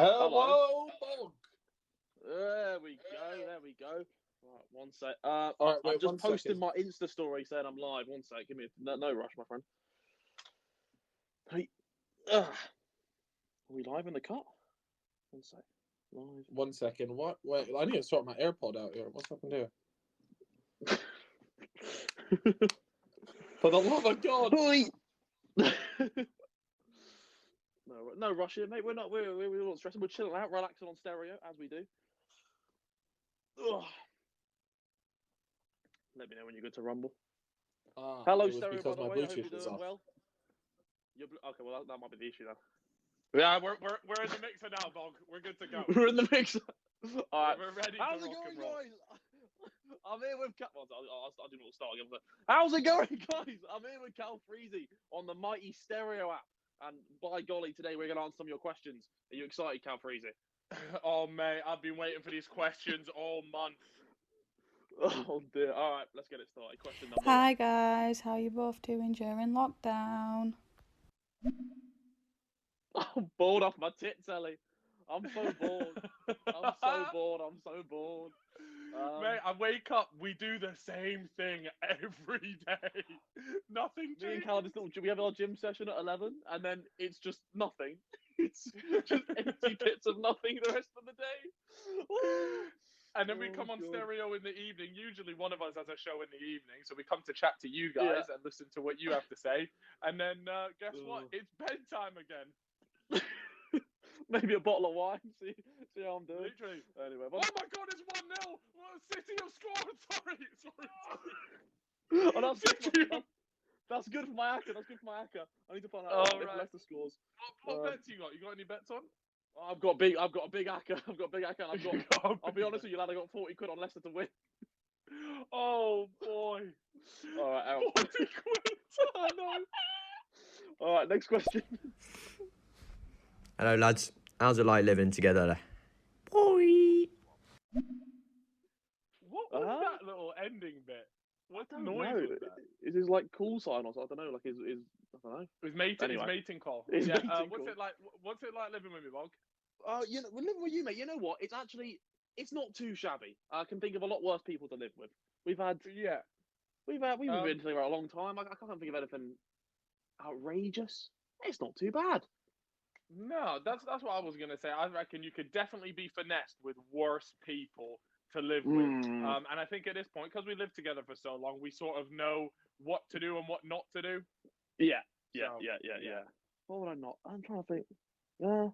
Hello, Bog. There we go. Right, one sec. All right, I'm wait, just 1 posting second. my Insta story saying I'm live. 1 sec. Give me no rush, my friend. Hey, are we live in the cut? 1 sec. Live. 1 second. What? Wait, I need to sort my AirPod out here. What's happened here? For the love of God! No rush here, mate. We're not stressing. We're chilling out, relaxing on stereo as we do. Ugh. Let me know when you're good to rumble. Hello, stereo. By the way, I hope you're doing well. Okay, well that might be the issue now. Yeah, we're in the mixer now, Bog. We're good to go. We're in the mixer. All right, we're ready. How's to it rock going, and roll. guys? I'm here with I'll do not start again. But how's it going, guys? I'm here with Calfreezy on the mighty stereo app, and by golly, today we're gonna answer some of your questions. Are you excited, Calfreezy? Oh mate, I've been waiting for these questions all month. Oh dear. All right, let's get it started. Question number Hi one. guys, how you both doing during lockdown? I'm bored off my tits, Ellie. I'm so bored. I'm so bored. Mate, I wake up, we do the same thing every day. Nothing changes. Me and Cal we have our gym session at 11, and then it's just nothing. It's just empty bits of nothing the rest of the day. And then we come on stereo in the evening. Usually one of us has a show in the evening, so we come to chat to you guys and listen to what you have to say. And then guess what? It's bedtime again. Maybe a bottle of wine. See how I'm doing. Literally. Anyway, oh my God, it's 1-0. City have scored. Sorry. Oh, that's good for my hacker. That's good for my hacker. I need to find out if Leicester scores. What bets you got? You got any bets on? I've got a big hacker. And I'll be honest with you, lad. I got 40 quid on Leicester to win. Oh boy. All right, 40 quid. I know. All right, next question. Hello, lads. How's it like living together? Boy. What was that little ending bit? What noise was that? Is his like call sign or something? I don't know. Like his I don't know. His mating call. His mating call. What's it like living with me, Bog? You know, living with you, mate. You know what? It's not too shabby. I can think of a lot worse people to live with. We've been together a long time. I can't think of anything outrageous. It's not too bad. No, that's what I was gonna say. I reckon you could definitely be finessed with worse people to live with. And I think at this point, because we lived together for so long, we sort of know what to do and what not to do. Yeah. What would I not? I'm trying to think. Nah.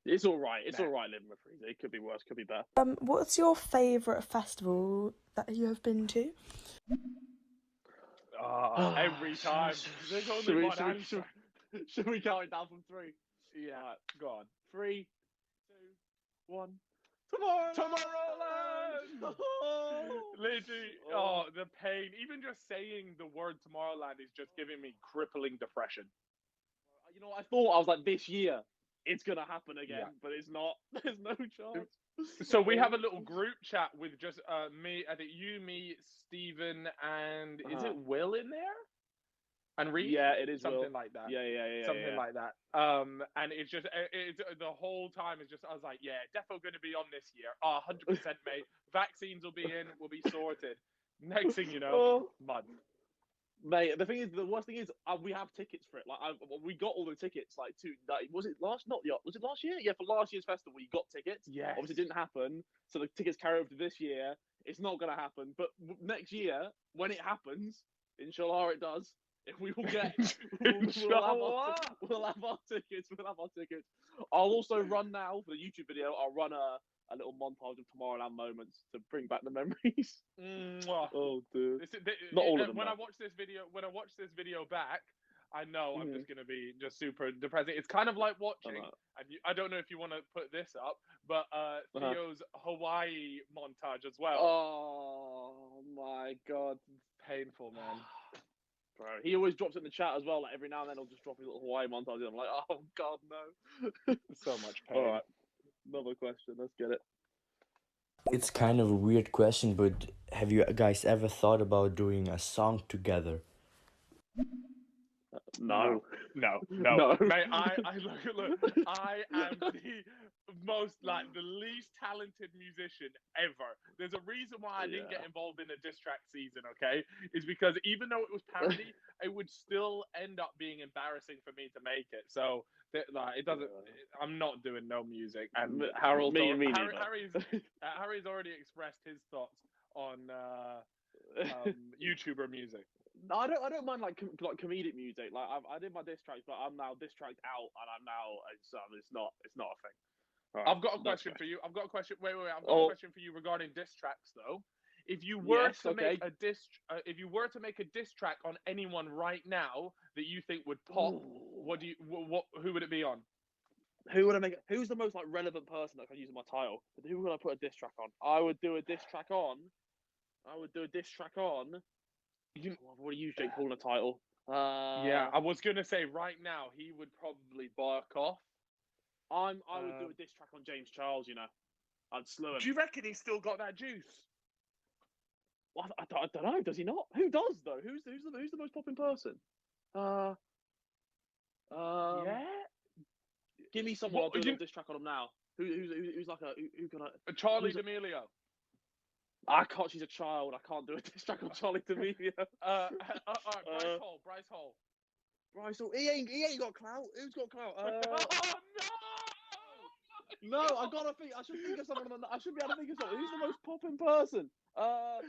It's all right. It's all right living with Freezy. It could be worse. Could be better. What's your favourite festival that you have been to? Every time. There's only one answer. Should we count it down from 3? Yeah. All right, go on. 3, 2, 1. Tomorrowland! Literally, the pain. Even just saying the word Tomorrowland is just giving me crippling depression. You know what I thought? I was like, this year, it's going to happen again, but it's not. There's no chance. So we have a little group chat with just me, I think you, me, Stephen, and is it Will in there? And Reed? Yeah, it is something Will. like that. Yeah. Something like that. And it's just the whole time is just I was like, yeah, defo going to be on this year. 100%, mate. Vaccines will be in. We'll be sorted. Next thing you know, mud. Mate, the worst thing is we have tickets for it. Like we got all the tickets. Like was it last year? Yeah, for last year's festival, we got tickets. Yeah. Obviously, it didn't happen. So the tickets carry over to this year. It's not going to happen. But next year, when it happens, inshallah, it does. If we will get, we'll have our tickets. I'll also run now for the YouTube video. I'll run a little montage of Tomorrowland moments to bring back the memories. Oh, dude! Not all of them. When I watch this video back, I know I'm just gonna be just super depressing. It's kind of like watching, and I don't know if you want to put this up, but Theo's Hawaii montage as well. Oh my God, painful, man. Bro, he always drops it in the chat as well. Like every now and then, he'll just drop his little Hawaii montage. And I'm like, oh God, no! So much pain. All right, another question. Let's get it. It's kind of a weird question, but have you guys ever thought about doing a song together? No. No. No. Mate, I look. I am the least talented musician ever. There's a reason why I didn't get involved in a diss track season, okay? Is because even though it was parody, it would still end up being embarrassing for me to make it. So, it doesn't. I'm not doing no music. And Harold's Harry's already expressed his thoughts on YouTuber music. I don't mind like comedic music. Like I did my diss tracks, but I'm now diss tracked out, and I'm now it's not a thing. Right, I've got a question for you. I've got a question. Wait. I've got a question for you regarding diss tracks, though. If you were to make a diss track on anyone right now that you think would pop, who would it be on? Who's the most like relevant person that can use my title? Who would I put a diss track on? I would do a diss track on. I've already used Jake Paul in a title. Yeah, I was gonna say right now he would probably bark off. I would do a diss track on James Charles. You know, I'd slew him. Do you reckon he's still got that juice? Well, I don't know. Does he not? Who does though? Who's the most popping person? Yeah. Give me someone. I'll do a diss track on him now. Who's like who can I? Charlie D'Amelio. I can't. She's a child. I can't do a diss track on Charlie D'Amelio. Bryce Hall. Bryce Hall. He ain't got clout. Who's got clout? Oh no! No, I gotta think. I should think of someone. I should be able to think of someone. Who's the most popping person? I'll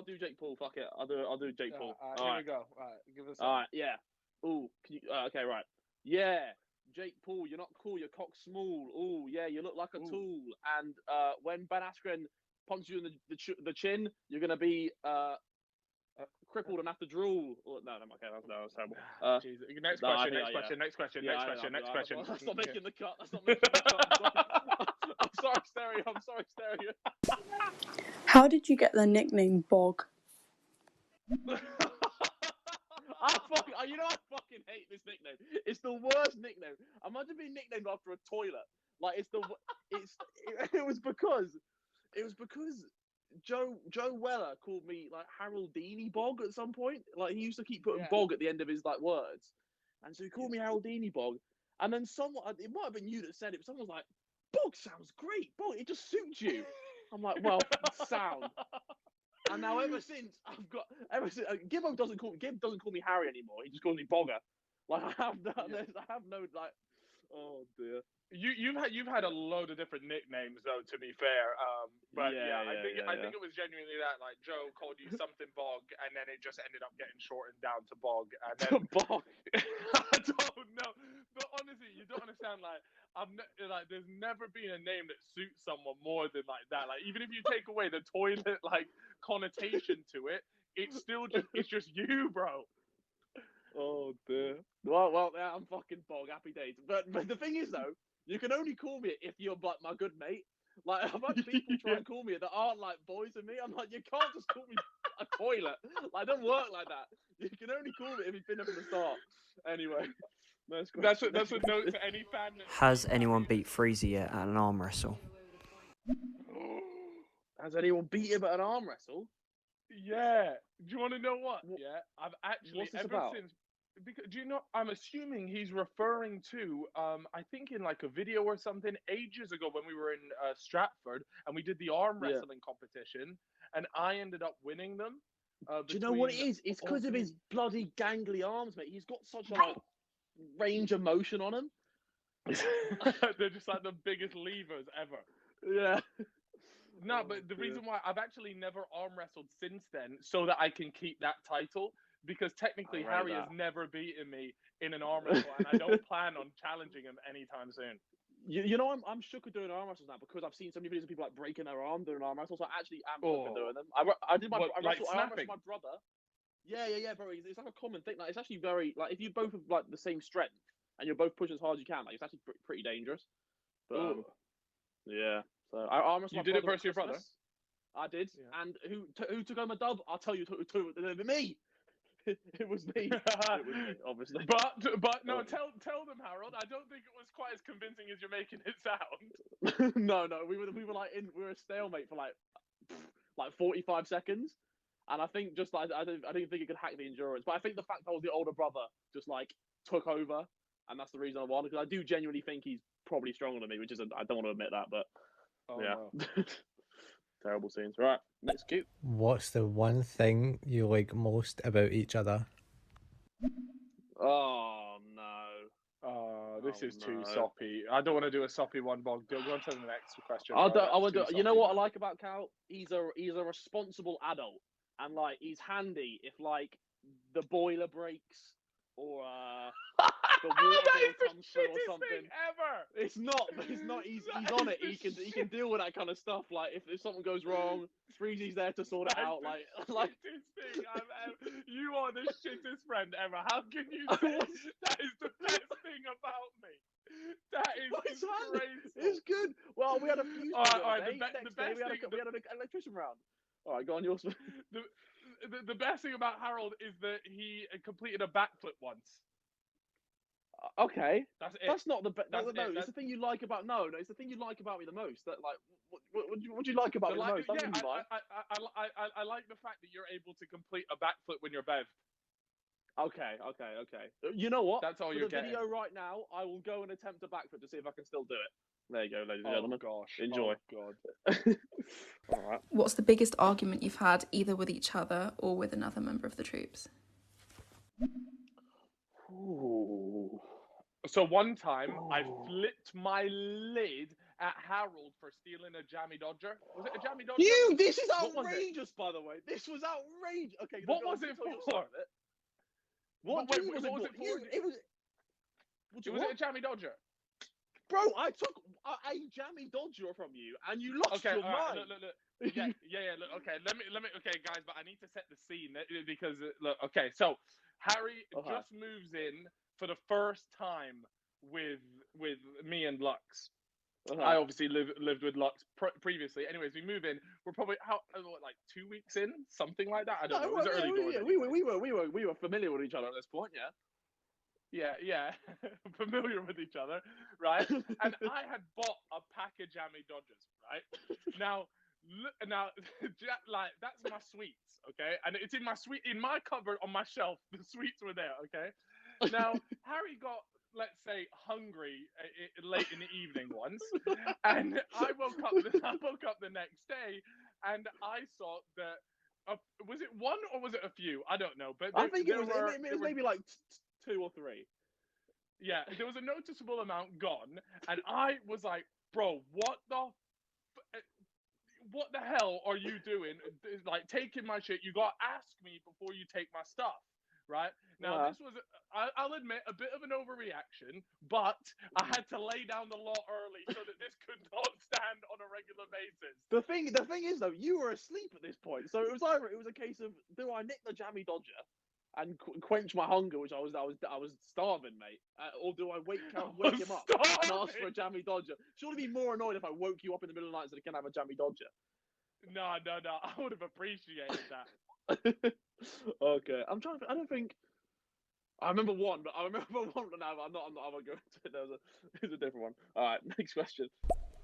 do Jake Paul. Fuck it. I'll do Jake Paul. Here we go. All right, give us. All right, yeah. Ooh, can you? Okay, right. Yeah, Jake Paul. You're not cool. Your cock's small. Ooh, yeah. You look like a tool. And when Ben Askren punches you in the chin, you're gonna be crippled and have to drool. No, okay, that was terrible. Next question. That's not making the cut. That's not making the cut. I'm sorry, Stereo. How did you get the nickname Bog? I fucking hate this nickname. It's the worst nickname. Imagine being nicknamed after a toilet. Like it was because Joe Weller called me like Haroldini Bog at some point. Like he used to keep putting Bog at the end of his like words, and so he called me Haroldini Bog. And then it might have been you that said it. But someone was like, Bog sounds great. Bog, it just suits you. I'm like, well, sound. And now ever since Gibbo doesn't call me Harry anymore. He just calls me Bogger. Like I have no like. Oh dear. You've had a load of different nicknames though. To be fair, I think it was genuinely that like Joe called you something Bog, and then it just ended up getting shortened down to Bog, and then Bog. I don't know, but honestly, you don't understand. Like there's never been a name that suits someone more than like that. Like even if you take away the toilet like connotation to it, it's just you, bro. Oh dear. Well, yeah, I'm fucking Bog. Happy days. But the thing is though, you can only call me it if you're like my good mate. Like I've had people try and call me it that aren't like boys with me. I'm like, you can't just call me a toilet. Like, it doesn't work like that. You can only call me if you've been there from the start. Anyway, that's a note to any fan. Has anyone beat Freezy yet at an arm wrestle? Has anyone beat him at an arm wrestle? Yeah. Do you want to know what? Yeah, I've actually What's this about? Because do you know? I'm assuming he's referring to I think in like a video or something ages ago when we were in Stratford and we did the arm wrestling competition and I ended up winning them. Do you know what it is? It's because of his bloody gangly arms, mate. He's got such a range of motion on him. They're just like the biggest levers ever. Yeah. No, but the reason why I've actually never arm wrestled since then, so that I can keep that title, because technically Harry has never beaten me in an arm wrestle, and I don't plan on challenging him anytime soon. You know, I'm shook at doing arm wrestles now because I've seen so many videos of people like breaking their arm doing arm wrestles. So I actually am shook at doing them. I wrestled my brother. Yeah, bro. It's like a common thing. Like, it's actually very like if you both have like the same strength and you're both pushing as hard as you can, like it's actually pretty dangerous. But yeah. So I arm wrestled. You did it versus your brother? I did. Yeah. And who took home a dub? I'll tell you, me. It was me. It was me, obviously. But no, tell them, Harold. I don't think it was quite as convincing as you're making it sound. No, we were a stalemate for like 45 seconds, And I think just like I didn't think it could hack the endurance, but I think the fact I was the older brother just like took over, and that's the reason I won, because I do genuinely think he's probably stronger than me, which is I don't want to admit that, but yeah. No. Terrible scenes. Right, next cue. What's the one thing you like most about each other? Oh no. This is too no. soppy. I don't want to do a soppy one, Bog. Go on to the next question. I bro. don't. I That's would. too You know soppy, what I man. like about Cal? He's a responsible adult, and like he's handy if like the boiler breaks or the water That is bill the comes through or shittest something. thing ever. It's not. He's That on is it. the He can deal with that kind of stuff. Like if something goes wrong, Freezy's there to sort it That is out. the Like shittest thing I've ever. You are the shittest friend ever. How can you say that is the best thing about me? That is It's handy. disgraceful. It's good. Well, we had a fuse. All right, the the next best day we had an electrician round. All right, go on yours. The best thing about Harold is that he completed a backflip once. Okay, That's it. that's not the best. No, That's no, it. it's the thing you like about it's the thing you like about me the most. That like, what do you like about me the most? Yeah, You like. I like the fact that you're able to complete a backflip when you're bevved. Okay. You know what? That's all For you're the getting. video right now, I will go and attempt a backflip to see if I can still do it. There you go, ladies and Oh gentlemen. gosh. Enjoy. Oh god. All right. What's the biggest argument you've had either with each other or with another member of the troops? Ooh. So one time I flipped my lid at Harold for stealing a jammy dodger. Was it a jammy dodger? This is What was it? outrageous, by the way. This was outrageous. Okay. What was it for? What Wait, was what was it it for? for? It was. Was it a jammy dodger? Bro, I took a jammy dodger from you, and you lost Okay, your all right, mind. look. Yeah. Look, okay, let me. Okay, guys, but I need to set the scene because look. Okay, so Harry just moves in for the first time with me and Lux. I obviously lived with Lux previously. Anyways, we move in. We're probably like 2 weeks in, something like that. I don't know. It was early doors. We were familiar with each other at this point, yeah. Yeah, familiar with each other, right? And I had bought a pack of jammy dodgers, right? Now, like that's my sweets, okay? And it's in my cupboard on my shelf. The sweets were there, okay? Now Harry got, let's say, hungry late in the evening once, and I woke up the next day, and I saw that. Was it one or was it a few? I don't know, but I think it was maybe like 2 or 3. Yeah, there was a noticeable amount gone, and I was like, "Bro, what the hell are you doing? Like taking my shit? You gotta ask me before you take my stuff, right?" Now this was, I'll admit, a bit of an overreaction, but I had to lay down the law early so that this could not stand on a regular basis. The thing is though, you were asleep at this point, so it was a case of, do I nick the jammy dodger and quench my hunger, which I was starving, mate, or do I wake him up and ask for a jammy dodger? Surely be more annoyed if I woke you up in the middle of the night so I can have a jammy dodger. No, I would have appreciated that. Okay, I'm trying to. I don't think. I remember one, but now I'm not going to it. There's a different one. All right, next question.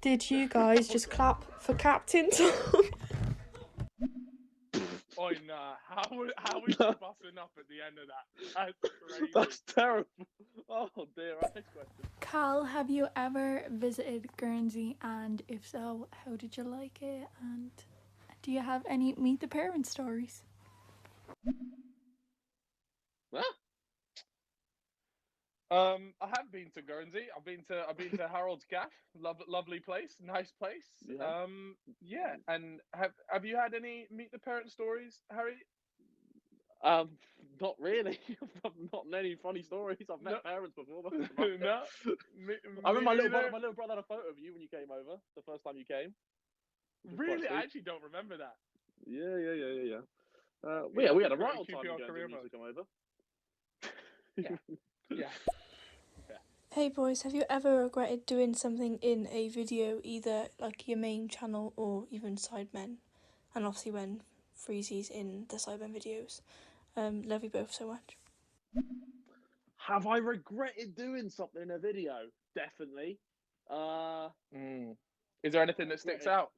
Did you guys just clap for Captain Tom? Oh nah, how was you busting up at the end of that? That's crazy. That's terrible. Oh dear. Right, next question. Cal, have you ever visited Guernsey, and if so, how did you like it, and do you have any meet the parents stories? Huh? I have been to Guernsey. I've been to Harold's Gaff. Lovely place, nice place. Yeah. Yeah. And have you had any meet the parent stories, Harry? Not really. Not many funny stories. I've met parents before. No. I remember my little brother had a photo of you when you came over the first time you came. Really, I actually don't remember that. Yeah. We had a right old time in Guernsey when you used to come over. Yeah. Hey boys, have you ever regretted doing something in a video, either like your main channel or even Sidemen? And obviously when Freezy's in the Sidemen videos. Love you both so much. Have I regretted doing something in a video? Definitely. Is there anything that sticks out?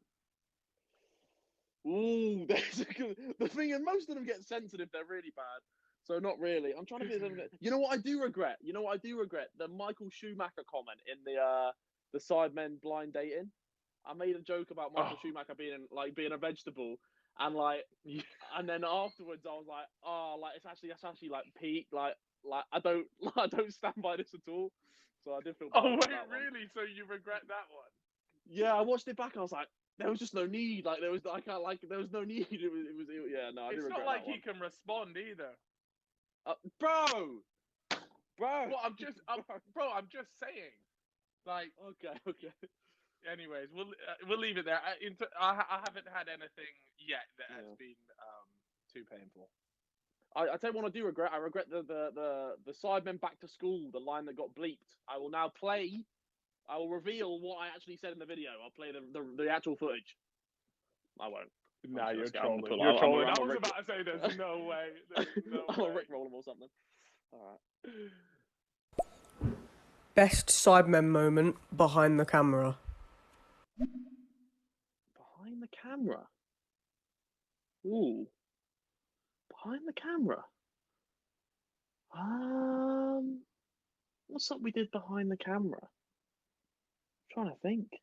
Ooh, the thing is, most of them get censored if they're really bad. So not really. I'm trying to think of them. You know what I do regret? The Michael Schumacher comment in the Sidemen blind dating. I made a joke about Michael Schumacher being a vegetable, and and then afterwards I was like, it's actually like Pete, like I don't stand by this at all. So I did feel bad. Oh about wait, that one. really? So you regret that one? Yeah, I watched it back and I was like, there was just no need. Like there was no need. Yeah, no. I It's did not regret like that he can respond either. bro. Well, I'm just saying. Like, okay. anyways, we'll leave it there. I haven't had anything yet that has been too painful. I tell you what I do regret. I regret the Sidemen back to school, the line that got bleeped. I will reveal what I actually said in the video. I'll play the actual footage. I won't. Nah, you're trolling. You're trolling. I was about to say there's no way. I'm a Rick roll him or something. All right. Best Sidemen moment behind the camera. Behind the camera. Ooh. Behind the camera. What's something we did behind the camera? I'm trying to think.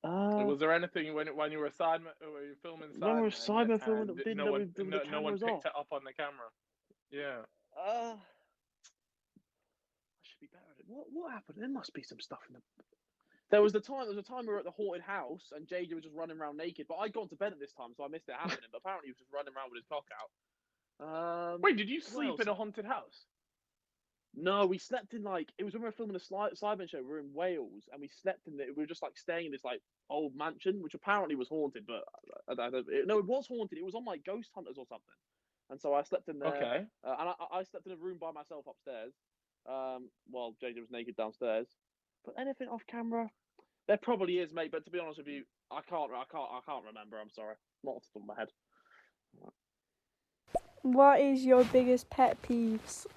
Was there anything when you were filming Sidemen? When we were Sidemen filming, that didn't know the cameras no one picked off. it up on the camera. Yeah. I should be better at it. What happened? There must be some stuff in the. There was a time we were at the haunted house and JJ was just running around naked, but I'd gone to bed at this time, so I missed it happening. But apparently he was just running around with his cock out. Wait, did you sleep in a haunted house? No, we slept in it was when we were filming a Sidemen show. We were in Wales and we slept in we were just staying in this old mansion, which apparently was haunted, but no, it was haunted. It was on Ghost Hunters or something. And so I slept in there. Okay. And I slept in a room by myself upstairs, while JJ was naked downstairs. But anything off camera, there probably is, mate. But to be honest with you, I can't remember. I'm sorry, not off the top of my head. What is your biggest pet peeves?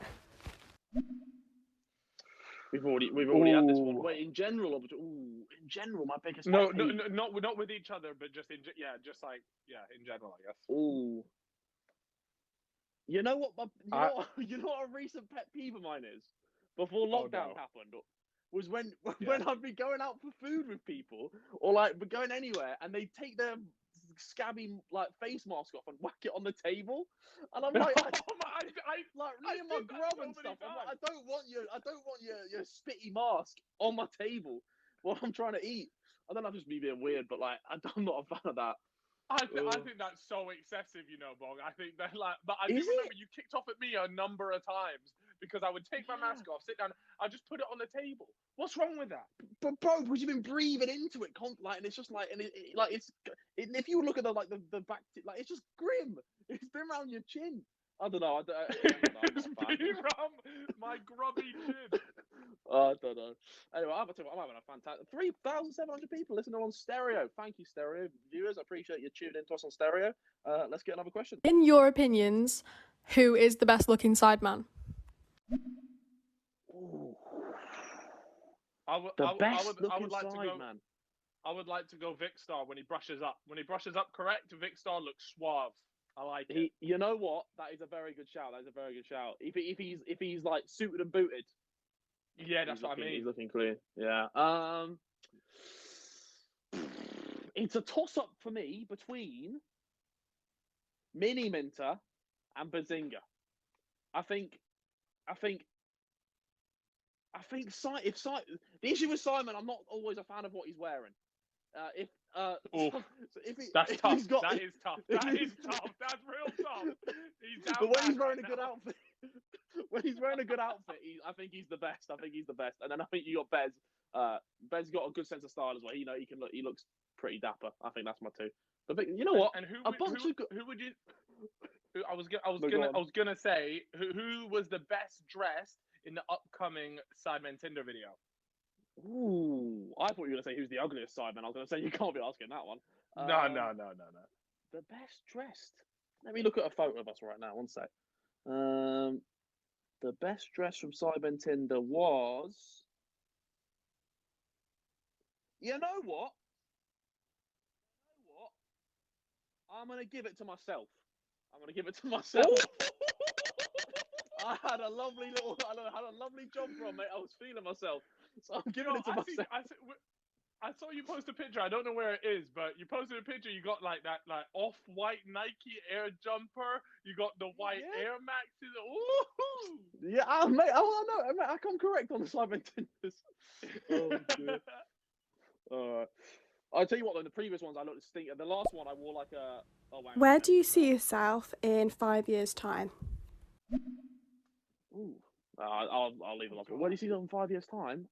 We've already had this one. Wait, in general, my biggest. No, not with each other, but just in general, I guess. Ooh. You know what? You know what a recent pet peeve of mine is? Before lockdown happened, was when I'd be going out for food with people, or we're going anywhere, and they take their scabby face mask off and whack it on the table, and I'm like, me and my grub and stuff. I'm like, I don't want your spitty mask on my table while I'm trying to eat. I don't know if it's me being weird, but I'm not a fan of that. I think that's so excessive, Bog. I think that but I do remember you kicked off at me a number of times because I would take my mask off, sit down, I just put it on the table. What's wrong with that? But bro, because you've been breathing into it, and it's just if you look at the back, it's just grim. It's been around your chin. I don't know. It's been around my grubby chin. I don't know. Anyway, I'm having a fantastic 3,700 people listening on stereo. Thank you, stereo viewers. I appreciate you tuning in to us on stereo. Let's get another question. In your opinions, who is the best looking Sideman? I would like to go Vicstar when he brushes up. When he brushes up correct, Vicstar looks suave. I like it. You know what? That is a very good shout. If he's suited and booted. Yeah, that's what I mean. He's looking clean. Yeah. It's a toss-up for me between Mini Minter and Bazinga. I think the issue with Simon, I'm not always a fan of what he's wearing. That's tough. That is tough. That's real tough. But when he's wearing a good outfit, I think he's the best. And then I think you got Bez. Bez got a good sense of style as well. He looks pretty dapper. I think that's my two. But you know what? And who would you? I was gonna say who was the best dressed in the upcoming Sidemen Tinder video? Ooh, I thought you were going to say who's the ugliest Sideman. I was going to say you can't be asking that one. No. The best dressed. Let me look at a photo of us right now. One sec. The best dress from Sidemen Tinder was. You know what? I'm gonna give it to myself. I'm gonna give it to myself. I had a lovely jumper on, mate. I was feeling myself, so I'm giving it to myself. I saw you post a picture. I don't know where it is, but you posted a picture. You got like that, like off-white Nike Air jumper. You got the white Air Maxes. Ooh! Yeah, mate. I know. Mate, I come correct on the Cyber Tenders. Oh dear. Alright. I'll tell you what. Though the previous ones I looked stink. The last one I wore like a. Oh, wow. Where do you see yourself in 5 years' time? Ooh. I'll leave it off. Where do you see them in 5 years' time?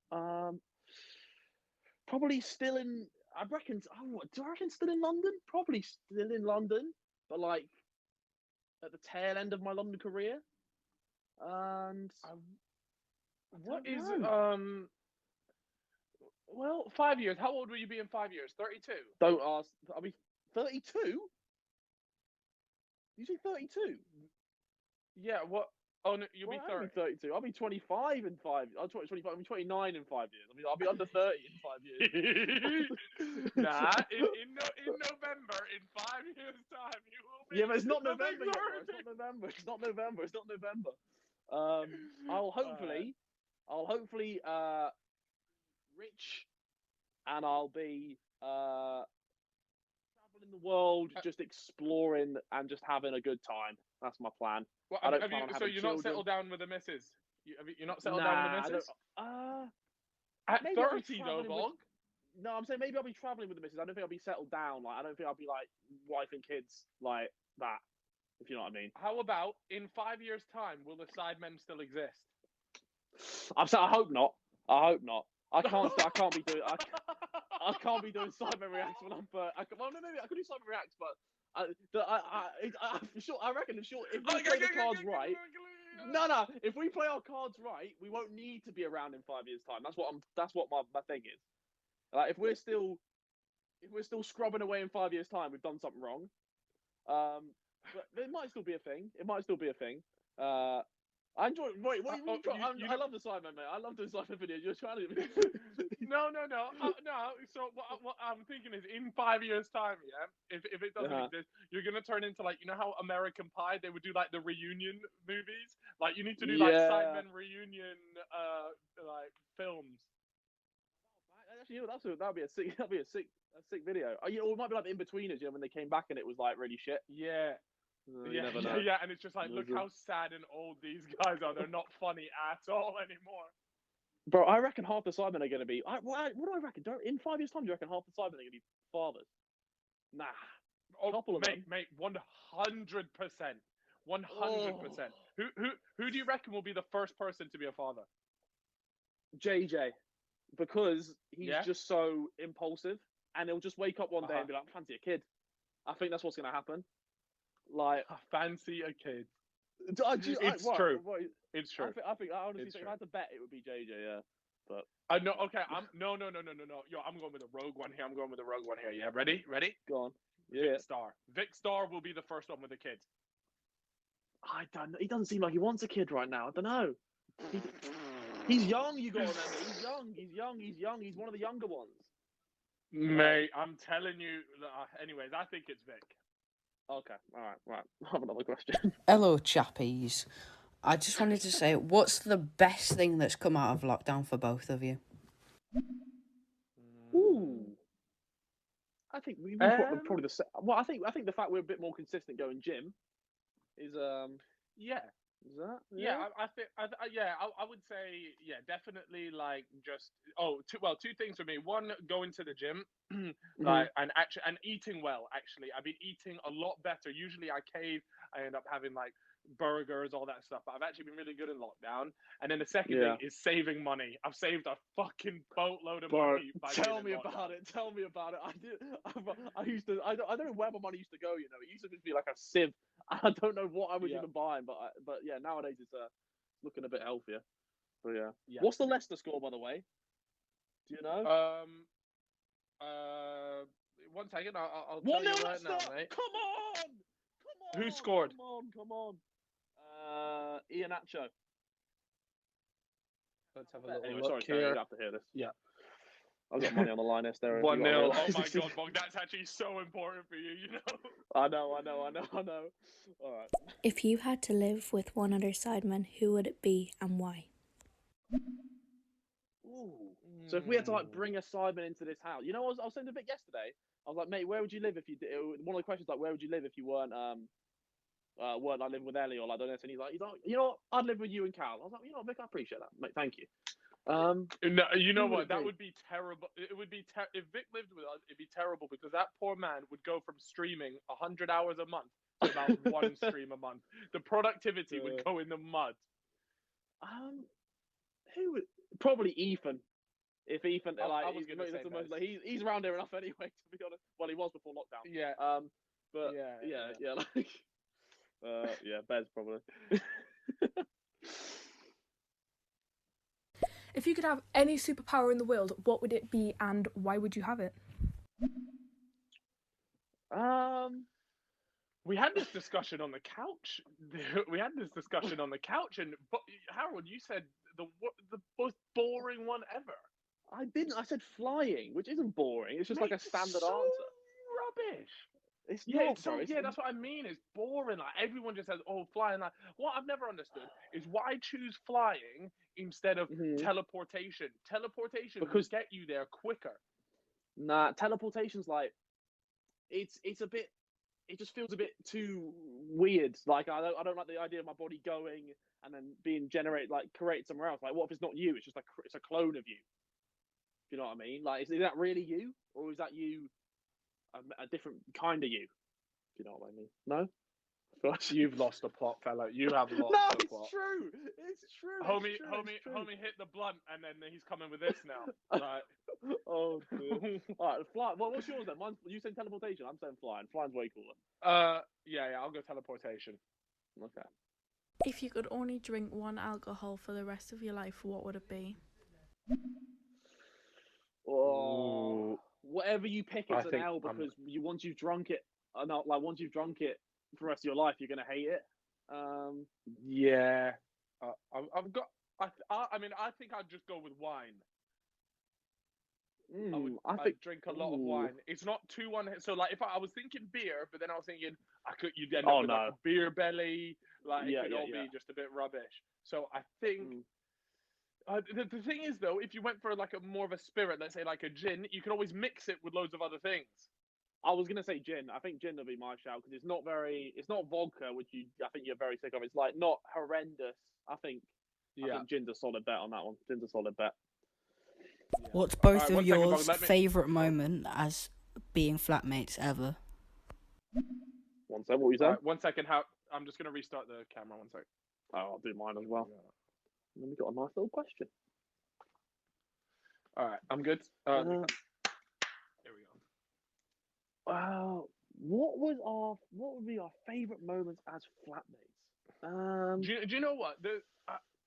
Probably still in. I reckon. Oh, do I reckon still in London? Probably still in London, but like at the tail end of my London career. And what is Well, 5 years. How old will you be in 5 years? 32. Don't ask. I'll be 32. You say 32? Yeah. What? Oh no, you'll be 30. 32. I'll be 25 in 5. I'll 25. I'll be 29 in 5 years. I mean, I'll be under 30 in 5 years. Nah, in November, in 5 years' time, you will be. Yeah, but it's not November yet, bro. It's not November. It's not November. It's not November. I'll hopefully rich, and I'll be traveling the world, just exploring and just having a good time. That's my plan. Well, so you're not settled down with the missus? You're not settled down with the missus? At 30 though, Bog. No, I'm saying maybe I'll be traveling with the missus. I don't think I'll be settled down. Like, I don't think I'll be like wife and kids like that. If you know what I mean. How about in 5 years' time, will the Sidemen still exist? I hope not. I hope not. I can't be doing. I can't be doing Cyber Reacts when I'm. Well, no, maybe I could do Cyber Reacts, but for sure. I reckon if we play the cards right. No. If we play our cards right, we won't need to be around in 5 years' time. That's what my thing is. Like, if we're still scrubbing away in 5 years' time, we've done something wrong. But it might still be a thing. I enjoy. Wait, what are you trying? I love the Cyber, mate. I love doing Cyber videos. You're trying to. No. So what I'm thinking is, in 5 years' time, yeah, if it doesn't exist, you're gonna turn into, like, you know how American Pie, they would do like the reunion movies. Like, you need to do like Sidemen reunion like films. Actually, that'd be a sick video. Or it might be like the In-Betweeners, when they came back and it was like really shit. Yeah. Yeah, and it's just like, look how sad and old these guys are. They're not funny at all anymore. Bro, I reckon half the Cybermen are going to be. What do I reckon? In 5 years' time, do you reckon half the Cybermen are going to be fathers? Nah. Couple of them. Mate, 100%. 100%. Who do you reckon will be the first person to be a father? JJ. Because he's just so impulsive, and he'll just wake up one day and be like, fancy a kid. I think that's what's going to happen. Like, fancy a kid. It's true. It's true. I think I honestly think if I had to bet, it would be JJ. Yeah, but no. Okay, no. Yo, I'm going with a rogue one here. Yeah, ready? Go on. Yeah. Vic Star will be the first one with a kid. I don't know. He doesn't seem like he wants a kid right now. I don't know. He's young. You got to remember. He's young. He's one of the younger ones. Mate, I'm telling you. Anyways, I think it's Vic. Okay, all right. I have another question. Hello, chappies. I just wanted to say, what's the best thing that's come out of lockdown for both of you? Ooh. I think we probably the same. Well, I think the fact we're a bit more consistent going gym is yeah. Is that? Yeah, I would say, definitely, like, just two things for me. One, going to the gym, like, and eating well. Actually, I've been eating a lot better. Usually, I cave. I end up having like burgers, all that stuff. But I've actually been really good in lockdown. And then the second thing is saving money. I've saved a fucking boatload of money. Tell me about it. I used to. I don't know where my money used to go. You know, it used to just be like a sieve. I don't know what I was even buying, but yeah, nowadays it's looking a bit healthier. But yeah. What's the Leicester score, by the way? Do you know? 1 second. I'll tell you right now, mate. Come on! Who scored? Come on. Ian Acho. Let's have a little anyway, look sorry, here. you have to hear this. Yeah. I've got money on the line, Esther. 1-0. Oh my God, Bog, that's actually so important for you, you know? I know. All right. If you had to live with one other sideman, who would it be and why? Ooh. So if we had to like bring a sideman into this house, you know, I was saying a bit yesterday. I was like, mate, where would you live if you did? One of the questions like, where would you live if you weren't like living with Ellie or like this? And he's like, you know what? I'd live with you and Cal. I was like, you know, Vic, I appreciate that, mate. Thank you. No, you know what? That would be terrible. It would be if Vic lived with us. It'd be terrible because that poor man would go from streaming 100 hours a month to about one stream a month. The productivity would go in the mud. Who would probably Ethan? If Ethan, like, I was gonna say like, he's around here enough anyway. To be honest, well, he was before lockdown. Yeah. But yeah, like, yeah, Bez probably. If you could have any superpower in the world, what would it be and why would you have it? We had this discussion on the couch. And Harold, you said the most boring one ever. I didn't. I said flying, which isn't boring. It's just like a standard so answer. Rubbish. It's Yeah, not. that's what I mean. It's boring. Like everyone just says, "Oh, flying." Like what I've never understood is why choose flying instead of teleportation. Teleportation will get you there quicker. Nah, teleportation's like it's a bit. It just feels a bit too weird. Like I don't like the idea of my body going and then being generated, like created somewhere else. Like what if it's not you? It's just like it's a clone of you. Do you know what I mean? Like is that really you, or is that you? A different kind of you. Do you know what I mean? No? You've lost the plot, fella. You have lost the plot. No, it's true. Homie hit the blunt, and then he's coming with this now. Right. Oh, dear. All right, fly. Well, what's yours then? You said teleportation. I'm saying flying. Flying's way cooler. Yeah, I'll go teleportation. Okay. If you could only drink one alcohol for the rest of your life, what would it be? Oh. Whatever you pick is an L because once you've drunk it for the rest of your life, you're gonna hate it. Yeah, I've got. I mean, I think I'd just go with wine. I'd drink a lot of wine. It's not too one. So like, if I was thinking beer, but then I was thinking you'd end up with like a beer belly. Like it could all be just a bit rubbish. So I think. The thing is, though, if you went for like more of a spirit, let's say like a gin, you could always mix it with loads of other things. I was gonna say gin. I think gin would be my shout because it's not vodka, which I think you're very sick of. It's like not horrendous. I think gin's a solid bet on that one. Gin's a solid bet. Yeah. What's both of yours favourite moment as being flatmates ever? 1 second, what were you saying? 1 second, I'm just gonna restart the camera. 1 second. Oh, I'll do mine as well. Yeah. And then we got a nice little question. All right, I'm good. Here we go. What would be our favourite moments as flatmates? Do you know what?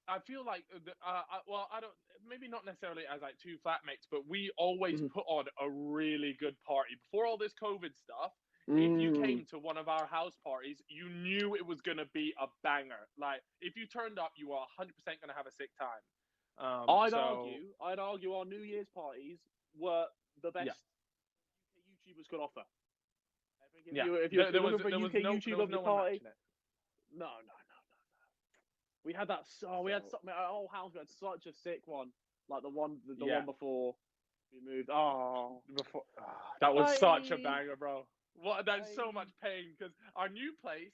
I feel like I don't, maybe not necessarily as like two flatmates, but we always put on a really good party before all this COVID stuff. If you came to one of our house parties, you knew it was going to be a banger. Like, if you turned up, you were 100% going to have a sick time. I'd argue our New Year's parties were the best YouTubers could offer. If you're looking for a UK YouTuber of the party, no. We had that. We had something. Our whole house. We had such a sick one, like the one before we moved. That was such a banger, bro. That's so much pain because our new place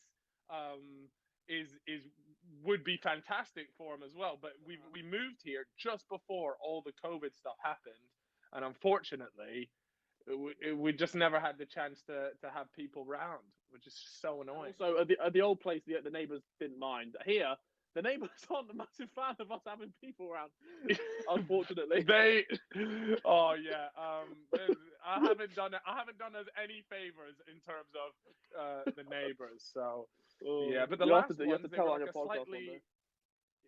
would be fantastic for him as well. But we moved here just before all the COVID stuff happened, and unfortunately, we just never had the chance to have people round, which is so annoying. Also, at the old place, the neighbours didn't mind. Here, the neighbours aren't a massive fan of us having people around. Unfortunately, I haven't done us any favors in terms of the neighbours. So but the last ones, they were like a slightly.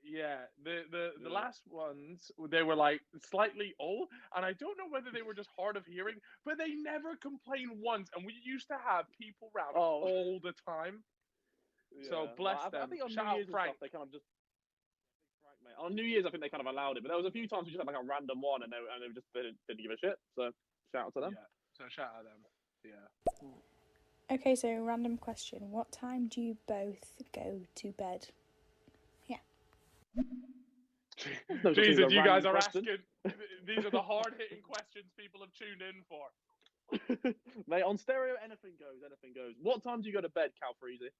Yeah, the last ones, they were like slightly old, and I don't know whether they were just hard of hearing, but they never complained once, and we used to have people around all the time. Yeah. So bless them. I think on Shout New out Year's Frank. Stuff, they kind of just mate. On New Year's, I think they kind of allowed it, but there was a few times we just had like a random one, and they just didn't give a shit. So shout out to them. Yeah. So shout out to them. Yeah. Okay, so random question. What time do you both go to bed? Yeah. Jesus, you guys are asking. These are the hard-hitting questions people have tuned in for. Mate, on stereo, anything goes. Anything goes. What time do you go to bed, Calfreezy?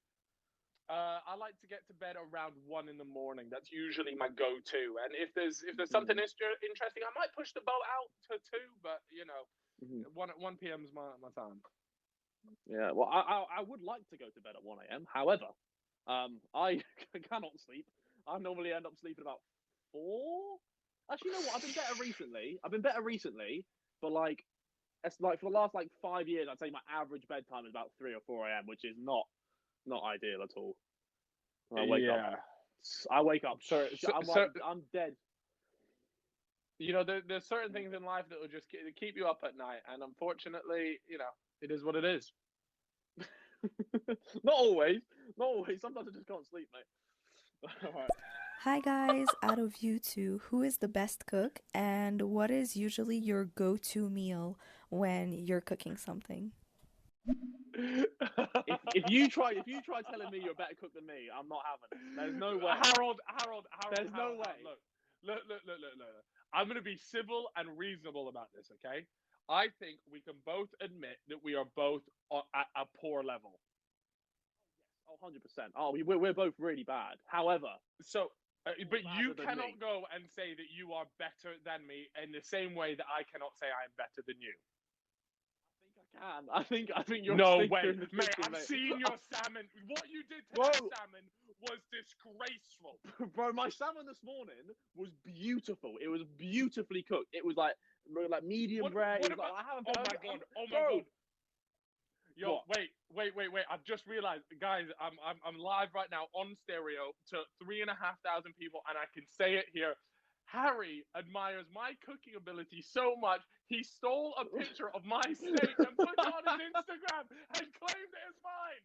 I like to get to bed around 1 in the morning. That's usually my go-to. And if there's something interesting, I might push the boat out to 2. But you know, 1 p.m. is my time. Yeah. Well, I would like to go to bed at 1 a.m. However, I cannot sleep. I normally end up sleeping about 4. Actually, you know what? I've been better recently. But like, it's like for the last like 5 years, I'd say my average bedtime is about 3 or 4 a.m., which is not ideal at all. I wake up. I'm dead. You know, there's certain things in life that will just keep you up at night, and unfortunately, you know, it is what it is. Not always. Sometimes I just can't sleep, mate. All right. Hi guys, out of you two, who is the best cook and what is usually your go-to meal when you're cooking something? if you try telling me you're a better cook than me, I'm not having it. There's no way. Harold. There's no way. Look. I'm going to be civil and reasonable about this, okay? I think we can both admit that we are both at a poor level. Oh, 100%. Oh, we're both really bad. However, but you cannot go and say that you are better than me in the same way that I cannot say I am better than you. I think you're no way, mate. I've seen your salmon. What you did to that salmon was disgraceful, bro. My salmon this morning was beautiful. It was beautifully cooked. It was like medium rare. Oh my god. Yo, wait. I've just realized, guys, I'm live right now on stereo to 3,500 people, and I can say it here. Harry admires my cooking ability so much, he stole a picture of my steak and put it on his Instagram and claimed it as mine.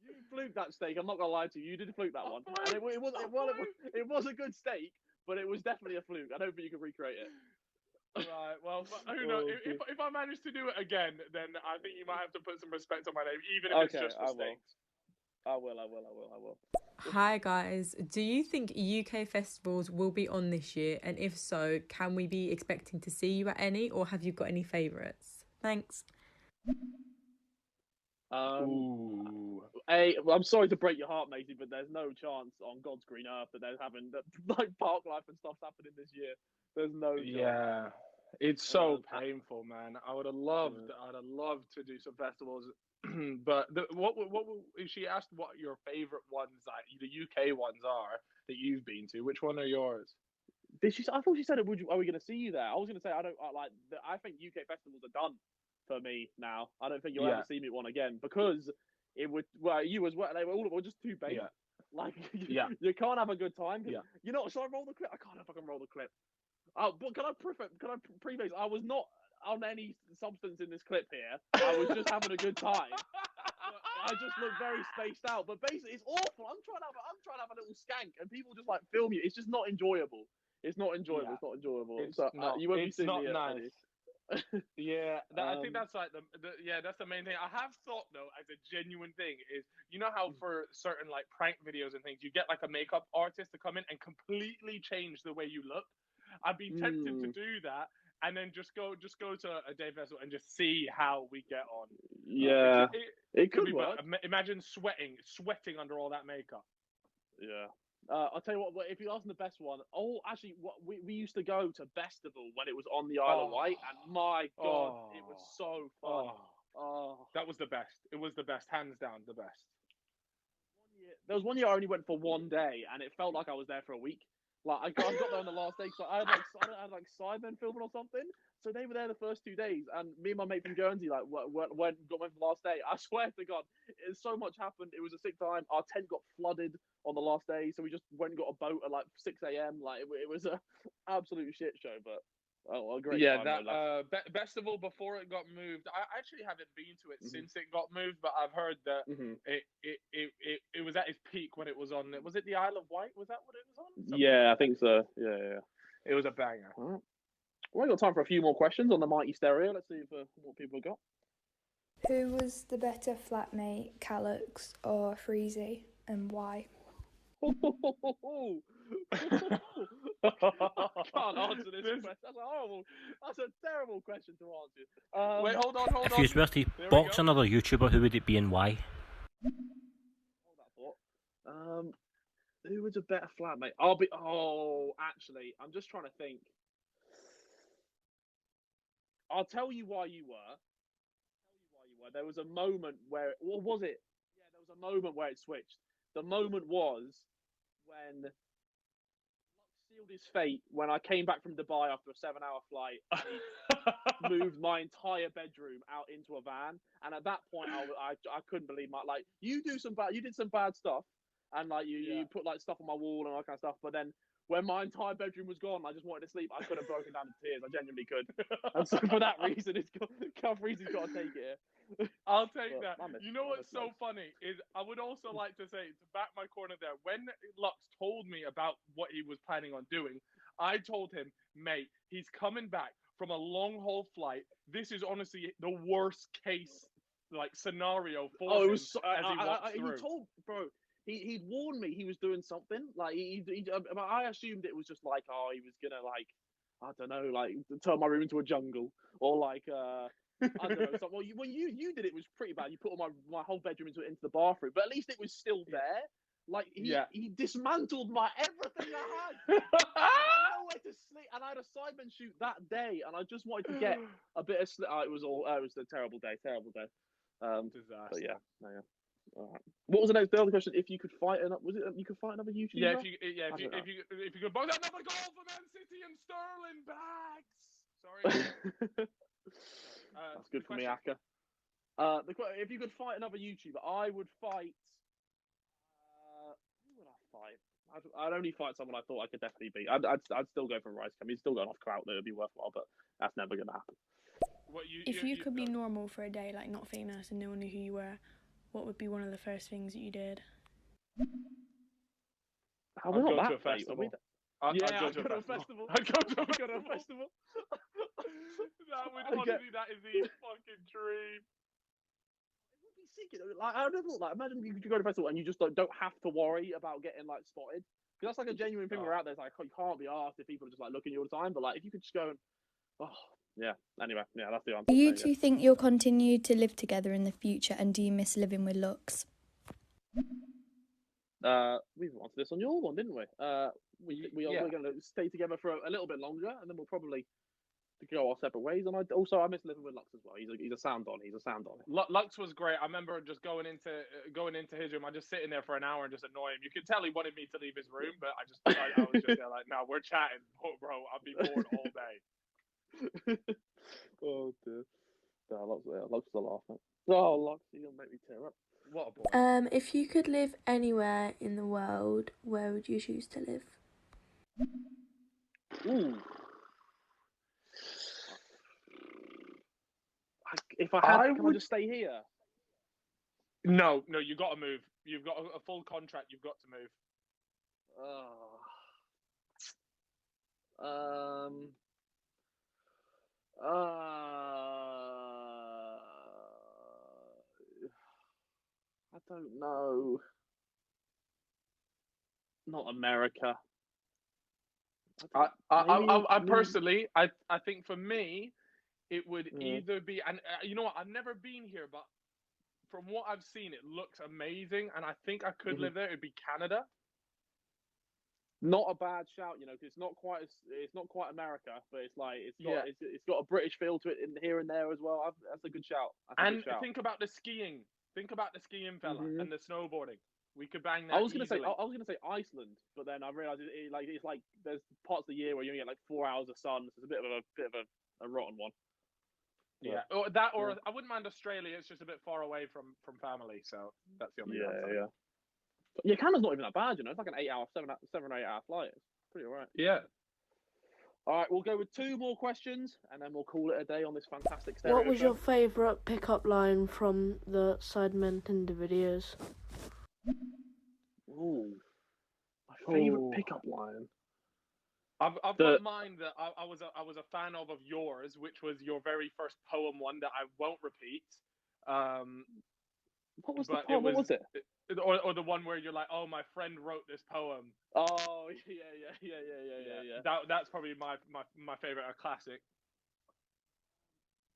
You fluked that steak. I'm not gonna lie to you. You did fluke that one. And it was a good steak, but it was definitely a fluke. I don't think you can recreate it. Right. Well, who knows? If I manage to do it again, then I think you might have to put some respect on my name, even if it's just for steaks. I will. Hi guys, do you think UK festivals will be on this year? And if so, can we be expecting to see you at any, or have you got any favourites? Thanks. I'm sorry to break your heart, Maisie, but there's no chance on God's green earth that they're having like park life and stuff's happening this year. There's no chance. Yeah, it's so painful, man. I would have loved to do some festivals. But she asked what your favorite ones, like the UK ones, are that you've been to. Which one are yours? I thought she said, "Are we going to see you there?" I was going to say, I think UK festivals are done for me now. I don't think you'll ever see me at one again because it would. Well, you as well. They were just too big. Yeah. Like you can't have a good time. Yeah. You know, should I roll the clip? I can't fucking roll the clip. But can I preface? I was not on any substance in this clip here. I was just having a good time. I just look very spaced out. But basically, it's awful. I'm trying to have a little skank, and people just like film you. It's just not enjoyable. It's not enjoyable. Yeah. It's not enjoyable. You won't be seeing not me nice. Yeah, I think that's like that's the main thing. I have thought though, as a genuine thing, is you know how for certain like prank videos and things, you get like a makeup artist to come in and completely change the way you look. I'd be tempted to do that, and then just go to a day festival and just see how we get on. Yeah, it could be work. Imagine sweating under all that makeup. Yeah. I'll tell you what. If you're asking the best one, actually, we used to go to Festival when it was on the Isle of Wight, and my God, it was so fun. That was the best. It was the best, hands down, the best. There was one year I only went for one day, and it felt like I was there for a week. Like I got there on the last day, so I had like Sidemen filming or something. So they were there the first 2 days, and me and my mate from Guernsey went for the last day. I swear to God, so much happened. It was a sick time. Our tent got flooded on the last day, so we just went and got a boat at like 6 a.m. Like it was a absolute shit show. But Oh, a great Yeah, time, that festival before it got moved. I actually haven't been to it since it got moved, but I've heard that it was at its peak when it was on. Was it the Isle of Wight? Was that what it was on? Yeah, I think so. Yeah. It was a banger. All right. Well, we've got time for a few more questions on the mighty stereo. Let's see if, what people have got. Who was the better flatmate, Calix or Freezy, and why? I can't answer this question. That's a terrible question to answer. Wait, hold on. If you were to box another YouTuber, who would it be and why? Hold that thought. Who was a better flatmate? Actually, I'm just trying to think. I'll tell you why you were. There was a moment where, what was it? Yeah, there was a moment where it switched. The moment was when Lux sealed his fate when I came back from Dubai after a 7-hour flight. And he moved my entire bedroom out into a van, and at that point, I couldn't believe you did some bad stuff, and you put stuff on my wall and all that kind of stuff, but then. When my entire bedroom was gone, I just wanted to sleep. I could have broken down in tears. I genuinely could. And so for that reason, Calfreezy's got to take it here. I'll take that. You know what's so funny is I would also like to say, to back my corner there, when Lux told me about what he was planning on doing, I told him, mate, he's coming back from a long-haul flight. This is honestly the worst case scenario for him as he walks through. He told, bro. He'd warned me he was doing something. I assumed it was just he was gonna I don't know, turn my room into a jungle or I don't know. Well, you did it was pretty bad. You put all my whole bedroom into the bathroom, but at least it was still there. He dismantled everything I had. I had nowhere to sleep, and I had a Cyberman shoot that day, and I just wanted to get a bit of sleep. It was a terrible day. Disaster. But yeah. All right. What was the other question? If you could fight you could fight another YouTuber? Yeah, if you could both another goal for Man City and Sterling bags. Sorry. That's good for me, Aka. If you could fight another YouTuber, I would fight. Who would I fight? I'd only fight someone I thought I could definitely beat. I'd still go for Rice Cam. He's still going off Kraut. That would be worthwhile, but that's never gonna happen. If you could be normal for a day, not famous, and no one knew who you were, what would be one of the first things that you did? I'd go to a festival. I'd go to a festival. I'd go to a festival. That is the fucking dream. It would be sick. I never thought imagine you go to a festival and you just don't have to worry about getting spotted. Because that's a genuine thing. We're out there. It's you can't be asked if people are just looking at you all the time. But if you could just go and yeah. Anyway, that's the answer. Do you two think you'll continue to live together in the future, and do you miss living with Lux? We've answered this on your one, didn't we? We're going to stay together for a little bit longer, and then we'll probably go our separate ways. And I miss living with Lux as well. He's a sound on. Lux was great. I remember just going into his room. I just sitting there for an hour and just annoy him. You could tell he wanted me to leave his room, but I was just there no, we're chatting, bro. I'll be bored all day. Oh dear. Lux is a laugh, mate. Oh, Lux, you're gonna make me tear up. What a boy. If you could live anywhere in the world, where would you choose to live? Ooh. If I had, can I just stay here? No, you got to move. You've got a full contract. You've got to move. I don't know. Not America. I personally, I think for me, it would either be, and you know what, I've never been here, but from what I've seen, it looks amazing, and I think I could live there. It'd be Canada. Not a bad shout, because it's not quite America, but it's got a British feel to it in here and there as well. That's a good shout. Think about the skiing. Think about the skiing, fella, and the snowboarding. We could bang that. I was gonna say Iceland, but then I realised it's like there's parts of the year where you only get 4 hours of sun, so it's a bit of a rotten one. Yeah, or I wouldn't mind Australia. It's just a bit far away from family, so that's the only downside. Yeah, Canada's not even that bad, It's like an 7 or 8 hour flight. It's pretty alright. Yeah. All right, we'll go with 2 more questions, and then we'll call it a day on this fantastic stereo What was show. your favourite pickup line from the Sidemen Tinder videos? Ooh, my favourite pickup line. I've got mine that I was a fan of yours, which was your very first poem one that I won't repeat. What was the poem? What was it? Or the one where you're like, oh, my friend wrote this poem. Oh yeah. That's probably my favorite, a classic.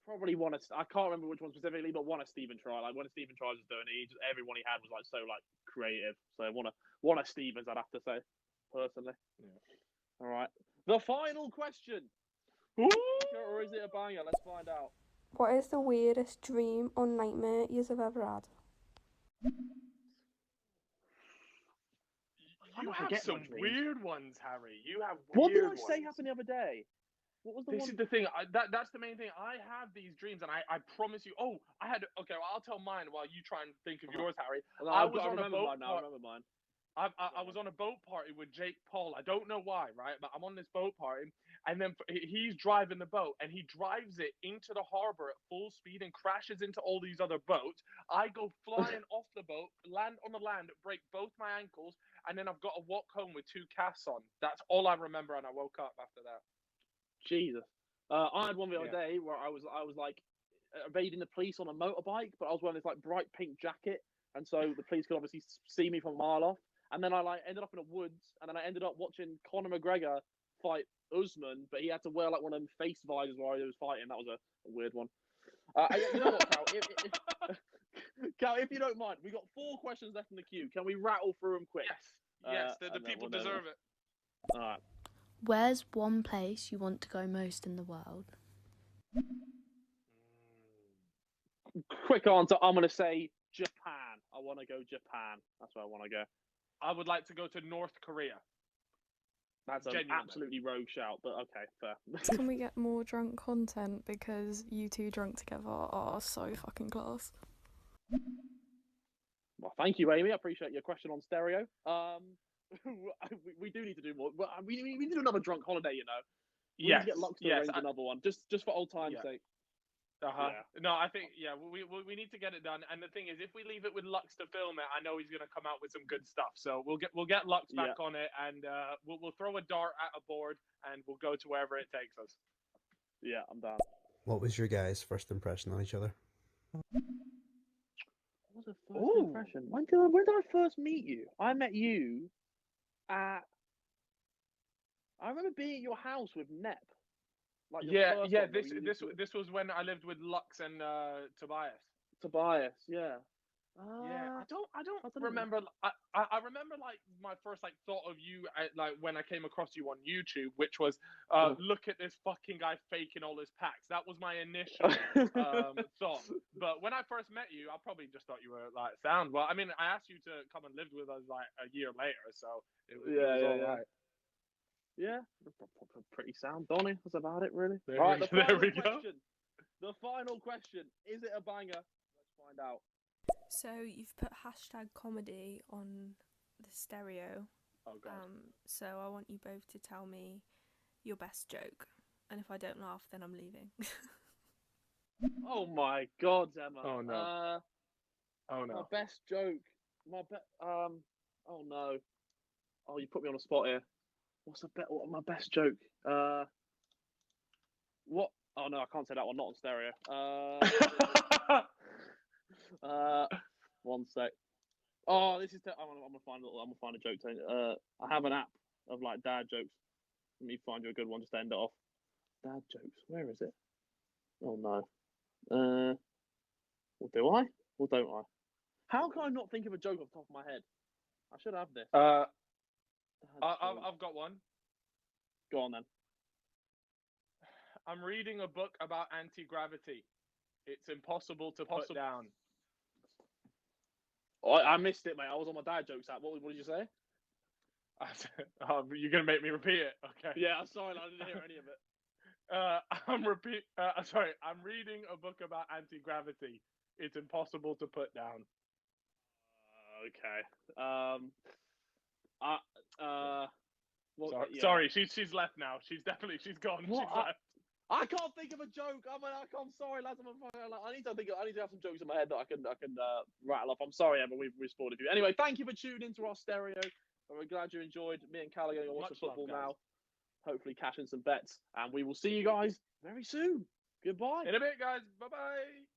Probably one of, I can't remember which one specifically, but one of Stephen Try. Like when Stephen Tries was doing it, everyone he had was like so like creative. So one of Stephen's, I'd have to say, personally. Yeah. All right. The final question. Or is it a banger? Let's find out. What is the weirdest dream or nightmare you've ever had? You have some weird ones, Harry. You have weird What did I ones. say happened the other day? What was the This one? is the thing. That's the main thing. I have these dreams, and I promise you. Oh, I had. Okay, well, I'll tell mine while you try and think of yours, Harry. No, I was on a remember boat. mine now. I remember mine. I was on a boat party with Jake Paul. I don't know why, right? But I'm on this boat party, and then he's driving the boat, and he drives it into the harbor at full speed and crashes into all these other boats. I go flying off the boat, land on the land, break both my ankles, and then I've got to walk home with 2 casts on. That's all I remember, and I woke up after that. Jesus. I had one the other day where I was like evading the police on a motorbike, but I was wearing this like bright pink jacket, and so the police could obviously see me from a mile off. And then I like ended up in the woods, and then I ended up watching Conor McGregor fight Usman, but he had to wear like one of them face visors while he was fighting. That was a weird one. You know what, Cal? Cal, if you don't mind, we got 4 questions left in the queue. Can we rattle through them quick? Yes, the people deserve it. All right. Where's one place you want to go most in the world? Quick answer. I'm gonna say Japan. I want to go Japan. That's where I want to go. I would like to go to North Korea. That's an absolutely rogue shout, but okay, fair. Can we get more drunk content because you 2 drunk together are so fucking class? Well, thank you, Amy. I appreciate your question on stereo. We do need to do more. We need to do another drunk holiday, you know. We need to get Lux to arrange another one, just for old time's sake. No, I think we need to get it done. And the thing is, if we leave it with Lux to film it, I know he's gonna come out with some good stuff. So we'll get Lux back on it, and we'll throw a dart at a board, and we'll go to wherever it takes us. Yeah, I'm down. What was your guys' first impression on each other? What was the first impression? When did I first meet you? I met you at. I remember being at your house with Nep. Like this was when I lived with Lux and Tobias. Yeah. I don't remember. I remember like my first like thought of you like when I came across you on YouTube, which was look at this fucking guy faking all his packs. That was my initial thought. But when I first met you, I probably just thought you were like sound. Well, I mean, I asked you to come and live with us like a year later, so it was all right. Yeah, pretty sound, Donnie. That's about it, really. There All right, the final we go. question. The final question. Is it a banger? Let's find out. So you've put #comedy on the stereo. Oh, God. So I want you both to tell me your best joke. And if I don't laugh, then I'm leaving. Oh, my God, Emma. Oh, no. Oh, no. My best joke. Oh, no. Oh, you put me on the spot here. What my best joke? What? Oh no, I can't say that one. Not on stereo. One sec. Oh, this is. I'm gonna find a joke. I have an app of like dad jokes. Let me find you a good one just to end it off. Dad jokes. Where is it? Oh no. Well, do I? Or don't I? How can I not think of a joke off the top of my head? I should have this. I've got one. Go on then. I'm reading a book about anti-gravity. It's impossible to put down. Oh, I missed it, mate. I was on my dad jokes app. What did you say? You're gonna make me repeat it. Okay. Yeah, I'm sorry. I didn't hear any of it. I'm reading a book about anti-gravity. It's impossible to put down. Okay. Well, Sorry, she's left now. She's gone. What? She's left. I can't think of a joke. I'm sorry, lads. I need to have some jokes in my head that I can rattle off. I'm sorry, Emma. We've spoiled you. Anyway, thank you for tuning into our stereo. We're glad you enjoyed. Me and Cal are going to watch the football now. Hopefully, cash in some bets, and we will see you guys very soon. Goodbye. In a bit, guys. Bye bye.